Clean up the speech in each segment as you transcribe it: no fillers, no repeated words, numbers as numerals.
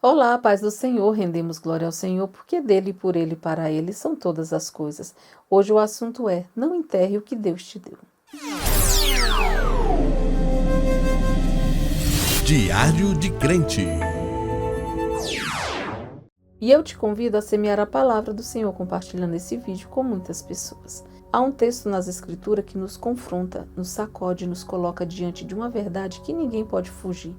Olá, paz do Senhor, rendemos glória ao Senhor, porque dele, por ele e para ele são todas as coisas. Hoje o assunto é: não enterre o que Deus te deu. Diário de Crente. E eu te convido a semear a palavra do Senhor compartilhando esse vídeo com muitas pessoas. Há um texto nas Escrituras que nos confronta, nos sacode e nos coloca diante de uma verdade que ninguém pode fugir.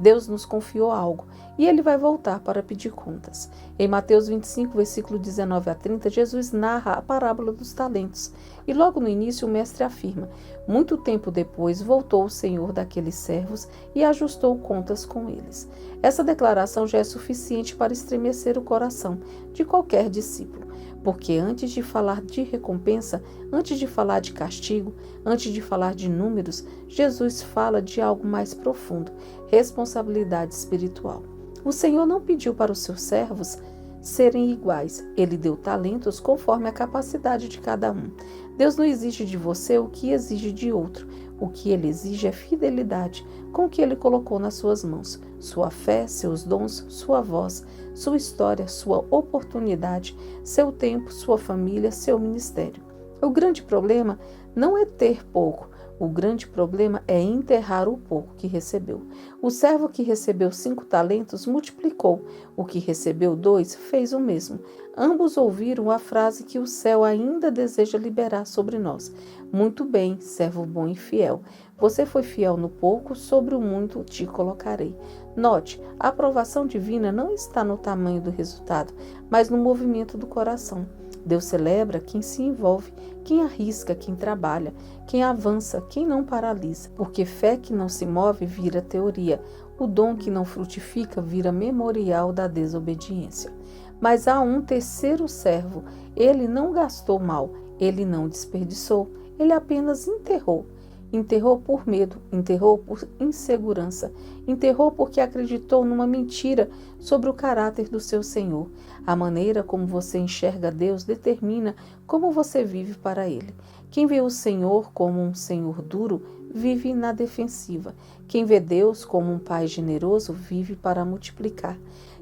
Deus nos confiou algo e ele vai voltar para pedir contas. Em Mateus 25, versículo 19 a 30, Jesus narra a parábola dos talentos. E logo no início o mestre afirma: muito tempo depois voltou o senhor daqueles servos e ajustou contas com eles. Essa declaração já é suficiente para estremecer o coração de qualquer discípulo. Porque antes de falar de recompensa, antes de falar de castigo, antes de falar de números, Jesus fala de algo mais profundo: responsabilidade espiritual. O Senhor não pediu para os seus servos serem iguais. Ele deu talentos conforme a capacidade de cada um. Deus não exige de você o que exige de outro. O que ele exige é fidelidade com o que ele colocou nas suas mãos. Sua fé, seus dons, sua voz, sua história, sua oportunidade, seu tempo, sua família, seu ministério. O grande problema não é ter pouco. O grande problema é enterrar o pouco que recebeu. O servo que recebeu 5 talentos multiplicou. O que recebeu 2 fez o mesmo. Ambos ouviram a frase que o céu ainda deseja liberar sobre nós: muito bem, servo bom e fiel. Você foi fiel no pouco, sobre o muito te colocarei. Note, a aprovação divina não está no tamanho do resultado, mas no movimento do coração. Deus celebra quem se envolve, quem arrisca, quem trabalha, quem avança, quem não paralisa. Porque fé que não se move vira teoria. O dom que não frutifica vira memorial da desobediência. Mas há um terceiro servo. Ele não gastou mal, ele não desperdiçou, ele apenas enterrou. Enterrou por medo, enterrou por insegurança, enterrou porque acreditou numa mentira sobre o caráter do seu Senhor. A maneira como você enxerga Deus determina como você vive para Ele. Quem vê o Senhor como um Senhor duro, vive na defensiva. Quem vê Deus como um Pai generoso, vive para multiplicar.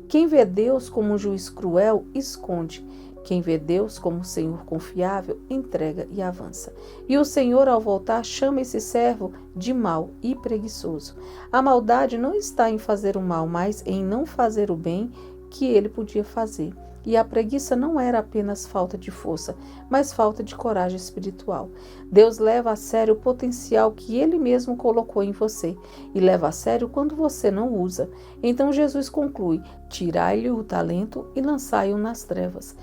Quem vê Deus como um juiz cruel, esconde. Quem vê Deus como um Senhor confiável, entrega e avança. E o Senhor, ao voltar, chama esse servo de mau e preguiçoso. A maldade não está em fazer o mal, mas em não fazer o bem que ele podia fazer. E a preguiça não era apenas falta de força, mas falta de coragem espiritual. Deus leva a sério o potencial que Ele mesmo colocou em você e leva a sério quando você não usa. Então Jesus conclui: tirai-lhe o talento e lançai-o nas trevas.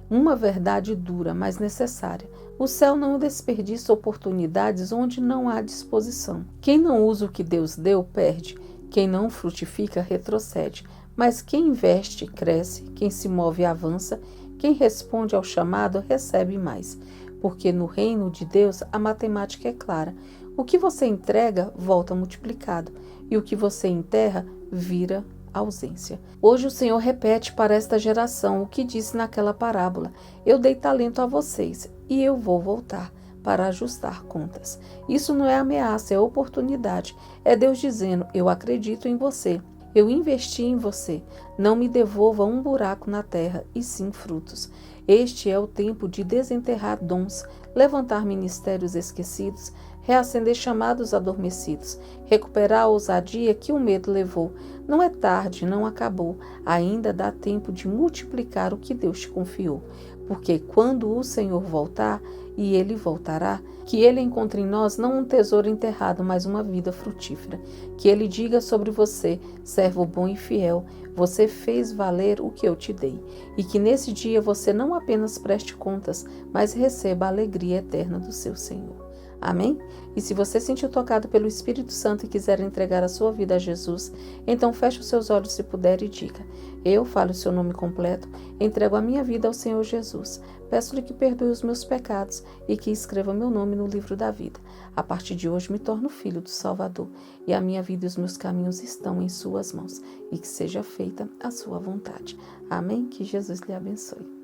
Uma verdade dura, mas necessária. O céu não desperdiça oportunidades onde não há disposição. Quem não usa o que Deus deu, perde. Quem não frutifica, retrocede. Mas quem investe, cresce. Quem se move, avança. Quem responde ao chamado, recebe mais. Porque no reino de Deus, a matemática é clara. O que você entrega, volta multiplicado. E o que você enterra, vira ausência. Hoje o Senhor repete para esta geração o que disse naquela parábola: eu dei talento a vocês e eu vou voltar para ajustar contas. Isso não é ameaça, é oportunidade. É Deus dizendo: eu acredito em você. Eu investi em você. Não me devolva um buraco na terra, e sim frutos. Este é o tempo de desenterrar dons, levantar ministérios esquecidos, reacender chamados adormecidos, recuperar a ousadia que o medo levou. Não é tarde, não acabou. Ainda dá tempo de multiplicar o que Deus te confiou. Porque quando o Senhor voltar, e Ele voltará, que Ele encontre em nós não um tesouro enterrado, mas uma vida frutífera. Que Ele diga sobre você: servo bom e fiel, você fez valer o que eu te dei. E que nesse dia você não apenas preste contas, mas receba a alegria eterna do seu Senhor. Amém? E se você se sentiu tocado pelo Espírito Santo e quiser entregar a sua vida a Jesus, então feche os seus olhos se puder e diga: eu falo o seu nome completo, entrego a minha vida ao Senhor Jesus. Peço-lhe que perdoe os meus pecados e que escreva meu nome no livro da vida. A partir de hoje me torno filho do Salvador e a minha vida e os meus caminhos estão em suas mãos e que seja feita a sua vontade. Amém? Que Jesus lhe abençoe.